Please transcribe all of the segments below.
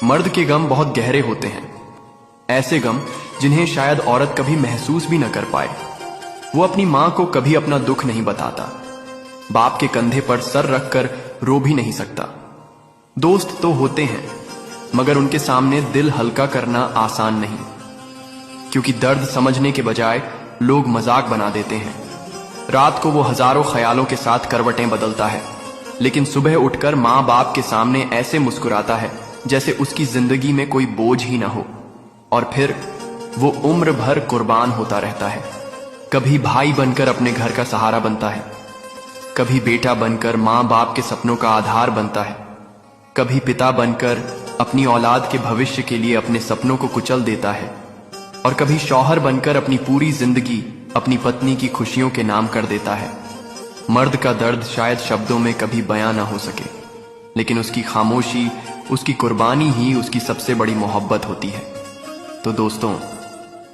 मर्द के गम बहुत गहरे होते हैं, ऐसे गम जिन्हें शायद औरत कभी महसूस भी न कर पाए। वो अपनी मां को कभी अपना दुख नहीं बताता, बाप के कंधे पर सर रखकर रो भी नहीं सकता। दोस्त तो होते हैं, मगर उनके सामने दिल हल्का करना आसान नहीं, क्योंकि दर्द समझने के बजाय लोग मजाक बना देते हैं। रात को वो हजारों ख्यालों के साथ करवटें बदलता है, लेकिन सुबह उठकर मां बाप के सामने ऐसे मुस्कुराता है जैसे उसकी जिंदगी में कोई बोझ ही ना हो। और फिर वो उम्र भर कुर्बान होता रहता है। कभी भाई बनकर अपने घर का सहारा बनता है, कभी बेटा बनकर मां बाप के सपनों का आधार बनता है, कभी पिता बनकर अपनी औलाद के भविष्य के लिए अपने सपनों को कुचल देता है, और कभी शौहर बनकर अपनी पूरी जिंदगी अपनी पत्नी की खुशियों के नाम कर देता है। मर्द का दर्द शायद शब्दों में कभी बयां ना हो सके, लेकिन उसकी खामोशी, उसकी कुर्बानी ही उसकी सबसे बड़ी मोहब्बत होती है। तो दोस्तों,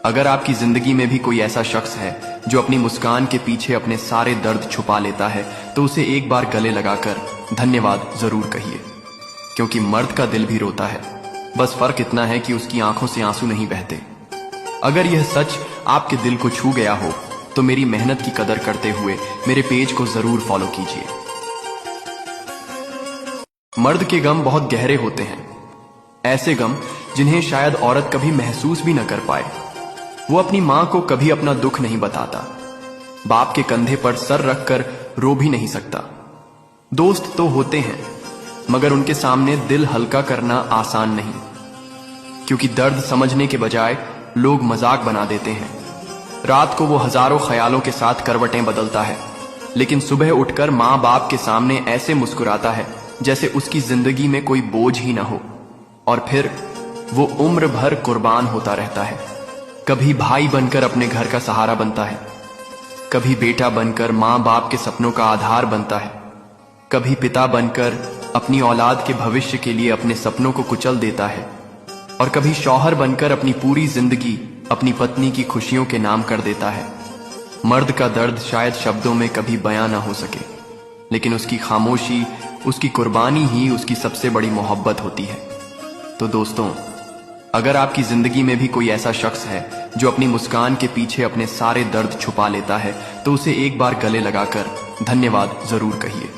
अगर आपकी जिंदगी में भी कोई ऐसा शख्स है जो अपनी मुस्कान के पीछे अपने सारे दर्द छुपा लेता है, तो उसे एक बार गले लगाकर धन्यवाद जरूर कहिए, क्योंकि मर्द का दिल भी रोता है। बस फर्क इतना है कि उसकी आंखों से आंसू नहीं बहते। अगर यह सच आपके दिल को छू गया हो, तो मेरी मेहनत की कदर करते हुए मेरे पेज को जरूर फॉलो कीजिए। मर्द के गम बहुत गहरे होते हैं, ऐसे गम जिन्हें शायद औरत कभी महसूस भी न कर पाए। वो अपनी मां को कभी अपना दुख नहीं बताता, बाप के कंधे पर सर रखकर रो भी नहीं सकता। दोस्त तो होते हैं, मगर उनके सामने दिल हल्का करना आसान नहीं, क्योंकि दर्द समझने के बजाय लोग मजाक बना देते हैं। रात को वो हजारों ख्यालों के साथ करवटें बदलता है, लेकिन सुबह उठकर मां बाप के सामने ऐसे मुस्कुराता है जैसे उसकी जिंदगी में कोई बोझ ही ना हो। और फिर वो उम्र भर कुर्बान होता रहता है। कभी भाई बनकर अपने घर का सहारा बनता है, कभी बेटा बनकर मां बाप के सपनों का आधार बनता है, कभी पिता बनकर अपनी औलाद के भविष्य के लिए अपने सपनों को कुचल देता है, और कभी शौहर बनकर अपनी पूरी जिंदगी अपनी पत्नी की खुशियों के नाम कर देता है। मर्द का दर्द शायद शब्दों में कभी बयां ना हो सके, लेकिन उसकी खामोशी, उसकी कुर्बानी ही उसकी सबसे बड़ी मोहब्बत होती है। तो दोस्तों, अगर आपकी जिंदगी में भी कोई ऐसा शख्स है जो अपनी मुस्कान के पीछे अपने सारे दर्द छुपा लेता है, तो उसे एक बार गले लगाकर धन्यवाद जरूर कहिए,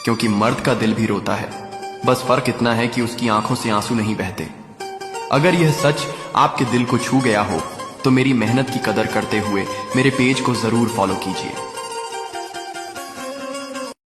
क्योंकि मर्द का दिल भी रोता है। बस फर्क इतना है कि उसकी आंखों से आंसू नहीं बहते। अगर यह सच आपके दिल को छू गया हो, तो मेरी मेहनत की कदर करते हुए मेरे पेज को जरूर फॉलो कीजिए।